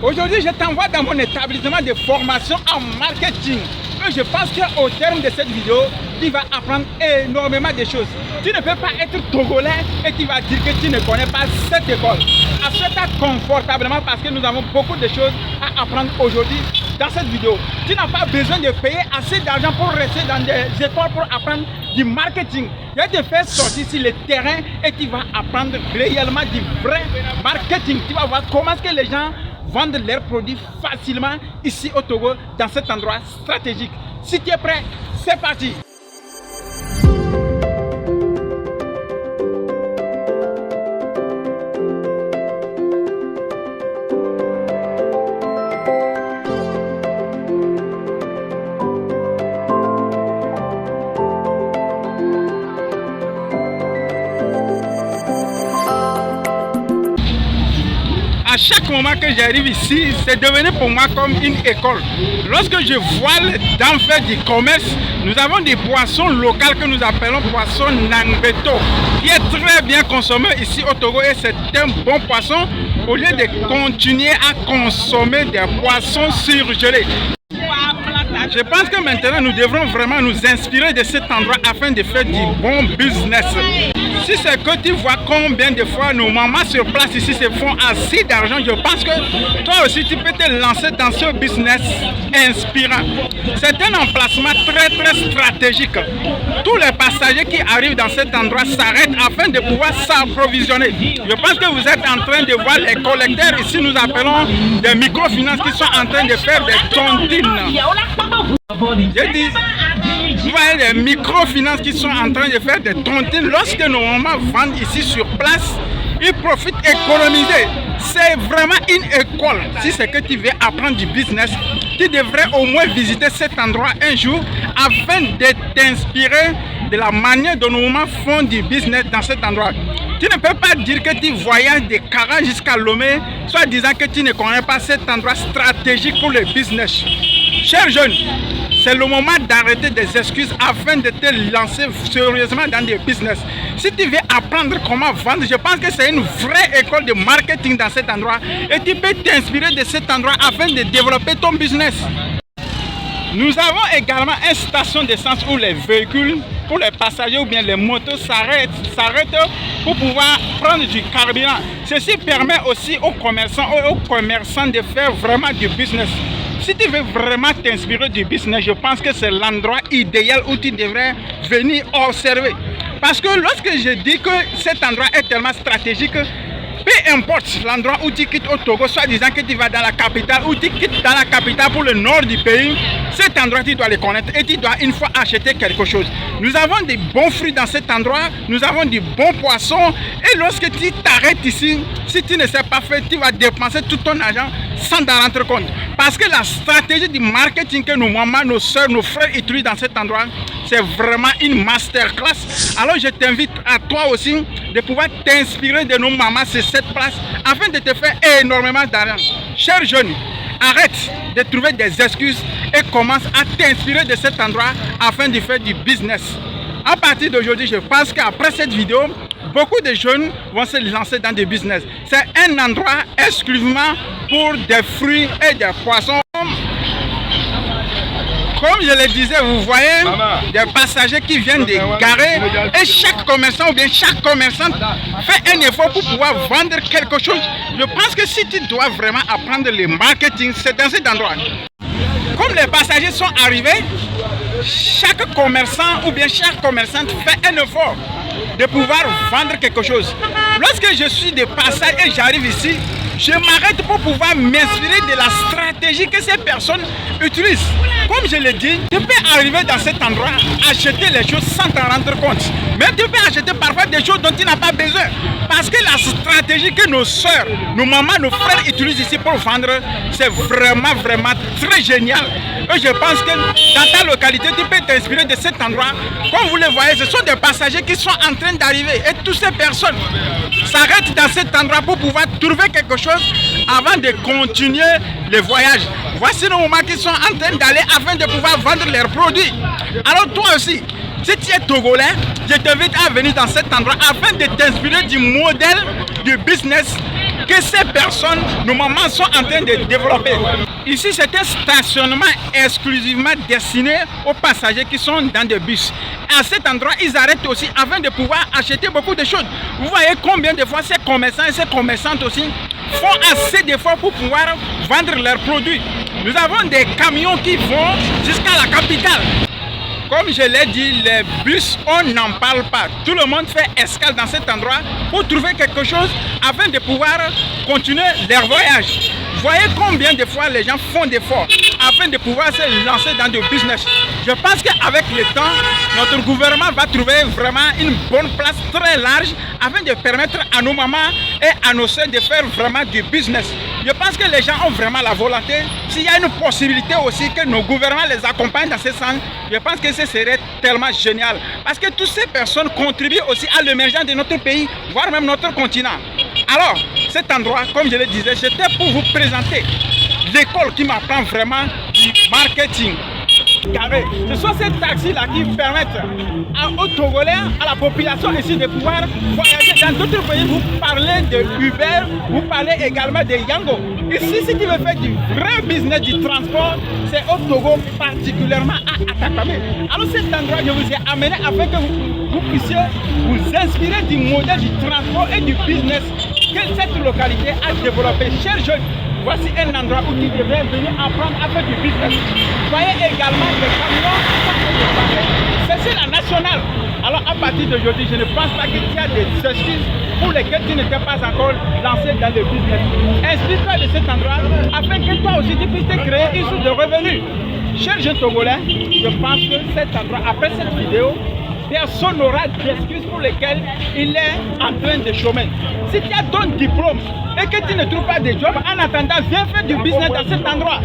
Aujourd'hui, je t'envoie dans mon établissement de formation en marketing. Et je pense qu'au terme de cette vidéo, tu vas apprendre énormément de choses. Tu ne peux pas être togolais et tu vas dire que tu ne connais pas cette école. Assieds-toi confortablement parce que nous avons beaucoup de choses à apprendre aujourd'hui dans cette vidéo. Tu n'as pas besoin de payer assez d'argent pour rester dans des écoles pour apprendre du marketing. Je vais te faire sortir sur le terrain et tu vas apprendre réellement du vrai marketing. Tu vas voir comment est-ce que les gens vendent leurs produits facilement ici au Togo, dans cet endroit stratégique. Si tu es prêt, c'est parti! À chaque moment que j'arrive ici, c'est devenu pour moi comme une école. Lorsque je vois les dames faire du commerce, nous avons des poissons locaux que nous appelons poissons Nangbeto, qui est très bien consommé ici au Togo et c'est un bon poisson au lieu de continuer à consommer des poissons surgelés. Je pense que maintenant nous devrons vraiment nous inspirer de cet endroit afin de faire du bon business. Si c'est que tu vois combien de fois nos mamans sur place ici se font assez d'argent, je pense que toi aussi tu peux te lancer dans ce business inspirant. C'est un emplacement très stratégique. Tous les passagers qui arrivent dans cet endroit s'arrêtent afin de pouvoir s'approvisionner. Je pense que vous êtes en train de voir les collecteurs ici, nous appelons des microfinances qui sont en train de faire des tontines. J'ai dit, vous voyez les microfinances qui sont en train de faire des tontines. Lorsque nos mamans vendent ici sur place, ils profitent d'économiser. C'est vraiment une école. Si c'est que tu veux apprendre du business, tu devrais au moins visiter cet endroit un jour afin de t'inspirer de la manière dont nos mamans font du business dans cet endroit. Tu ne peux pas dire que tu voyages de Kara jusqu'à Lomé, soit disant que tu ne connais pas cet endroit stratégique pour le business. Chers jeunes, c'est le moment d'arrêter des excuses afin de te lancer sérieusement dans des business. Si tu veux apprendre comment vendre, je pense que c'est une vraie école de marketing dans cet endroit et tu peux t'inspirer de cet endroit afin de développer ton business. Nous avons également une station d'essence où les véhicules, pour les passagers ou bien les motos s'arrêtent pour pouvoir prendre du carburant. Ceci permet aussi aux commerçants de faire vraiment du business. Si tu veux vraiment t'inspirer du business, je pense que c'est l'endroit idéal où tu devrais venir observer. Parce que lorsque je dis que cet endroit est tellement stratégique, peu importe l'endroit où tu quittes au Togo, soit disant que tu vas dans la capitale ou tu quittes dans la capitale pour le nord du pays, cet endroit tu dois le connaître et tu dois une fois acheter quelque chose. Nous avons des bons fruits dans cet endroit, nous avons du bon poisson et lorsque tu t'arrêtes ici, si tu ne sais pas faire, tu vas dépenser tout ton argent sans t'en rendre compte. Parce que la stratégie du marketing que nos mamans, nos soeurs, nos frères utilisent dans cet endroit, c'est vraiment une masterclass. Alors je t'invite à toi aussi de pouvoir t'inspirer de nos mamans sur cette place afin de te faire énormément d'argent. Chers jeunes, arrête de trouver des excuses et commence à t'inspirer de cet endroit afin de faire du business. À partir d'aujourd'hui, je pense qu'après cette vidéo, beaucoup de jeunes vont se lancer dans des business. C'est un endroit exclusivement pour des fruits et des poissons. Comme je le disais, vous voyez des passagers qui viennent de garer et chaque commerçant ou bien chaque commerçante fait un effort pour pouvoir vendre quelque chose. Je pense que si tu dois vraiment apprendre le marketing, c'est dans cet endroit. Comme les passagers sont arrivés, chaque commerçant ou bien chaque commerçante fait un effort de pouvoir vendre quelque chose. Lorsque je suis de passage et j'arrive ici, je m'arrête pour pouvoir m'inspirer de la stratégie que ces personnes utilisent. Comme je l'ai dit, tu peux arriver dans cet endroit, acheter les choses sans t'en rendre compte. Même tu peux acheter parfois des choses dont tu n'as pas besoin. Parce que la stratégie que nos soeurs, nos mamans, nos frères utilisent ici pour vendre, c'est vraiment très génial. Et je pense que dans ta localité, tu peux t'inspirer de cet endroit. Comme vous le voyez, ce sont des passagers qui sont en train d'arriver. Et toutes ces personnes s'arrêtent dans cet endroit pour pouvoir trouver quelque chose avant de continuer le voyage. Voici nos mamans qui sont en train d'aller afin de pouvoir vendre leurs produits. Alors toi aussi, si tu es togolais, je t'invite à venir dans cet endroit afin de t'inspirer du modèle du business que ces personnes, normalement, sont en train de développer. Ici, c'est un stationnement exclusivement destiné aux passagers qui sont dans des bus. À cet endroit, ils arrêtent aussi afin de pouvoir acheter beaucoup de choses. Vous voyez combien de fois ces commerçants et ces commerçantes aussi font assez d'efforts pour pouvoir vendre leurs produits. Nous avons des camions qui vont jusqu'à la capitale. Comme je l'ai dit, les bus, on n'en parle pas. Tout le monde fait escale dans cet endroit pour trouver quelque chose afin de pouvoir continuer leur voyage. Voyez combien de fois les gens font d'efforts afin de pouvoir se lancer dans du business. Je pense qu'avec le temps, notre gouvernement va trouver vraiment une bonne place très large afin de permettre à nos mamans et à nos soeurs de faire vraiment du business. Je pense que les gens ont vraiment la volonté. S'il y a une possibilité aussi que nos gouvernements les accompagnent dans ce sens, je pense que ce serait tellement génial. Parce que toutes ces personnes contribuent aussi à l'émergence de notre pays, voire même notre continent. Alors, cet endroit, comme je le disais, c'était pour vous présenter l'école qui m'apprend vraiment du marketing. Ce sont ces taxis-là qui permettent aux Togolais, à la population ici de pouvoir voyager dans d'autres pays. Vous parlez de Uber, vous parlez également de Yango. Ici, si tu veux faire du vrai business du transport, c'est au Togo, particulièrement à Atakame. Alors cet endroit, je vous ai amené afin que vous puissiez vous inspirer du modèle du transport et du business que cette localité a développé. Chers jeunes, voici un endroit où tu devrais venir apprendre à faire du business. Vous voyez également des camions qui sont c'est la nationale. Alors à partir d'aujourd'hui, je ne pense pas qu'il y a des excuses pour lesquelles tu n'étais pas encore lancé dans le business. Inspire-toi de cet endroit afin que toi aussi tu puisses te créer une source de revenus. Chers jeunes Togolais, je pense que cet endroit, après cette vidéo, personne n'aura d'excuses pour lesquelles il est en train de chômer. Si tu as ton diplôme et que tu ne trouves pas de job, en attendant, viens faire du business dans cet endroit.